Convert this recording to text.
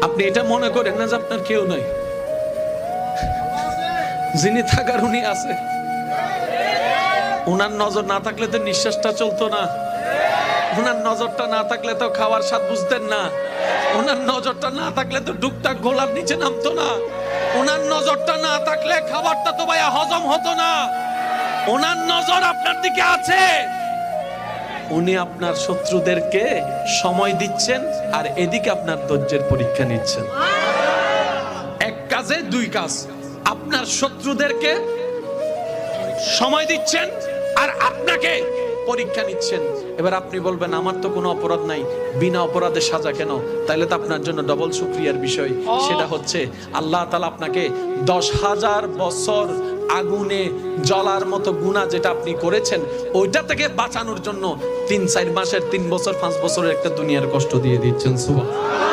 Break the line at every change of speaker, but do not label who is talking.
আপনি এটা মনে করেন না যে আপনার কেউ নাই, যিনি থাকার উনি আছে। ওনার নজর না থাকলে তো নিঃশ্বাসটা চলতো না, ওনার নজরটা না থাকলে তো খাওয়ার স্বাদ বুঝতেন না, ওনার নজরটা না থাকলে তো ডুকটাক গোলার নিচে নামতো না, ওনার নজরটা না থাকলে খাবারটা তো ভাইয়া হজম হতো না। ওনার নজর আপনার দিকে আছে, উনি আপনার শত্রুদেরকে সময় দিচ্ছেন আর এদিকে আপনার ধৈর্যের পরীক্ষা নিচ্ছেন। এক কাজে দুই কাজ, আপনার শত্রুদেরকে সময় দিচ্ছেন আর আপনাকে পরীক্ষা নিচ্ছেন। এবার আপনি বলবেন আমার তো কোনো অপরাধ নাই, বিনা অপরাধে সাজা কেন? তাহলে তো আপনার জন্য ডবল শুকরিয়ার বিষয়। সেটা হচ্ছে আল্লাহ তাআলা আপনাকে 10,000 বছর আগুনে জ্বলার মতো গুনাহ যেটা আপনি করেছেন ওইটা থেকে বাঁচানোর জন্য 3-4 মাসের 3 বছর 5 বছরের একটা দুনিয়ার কষ্ট দিয়ে দিচ্ছেন। সুবহানাল্লাহ।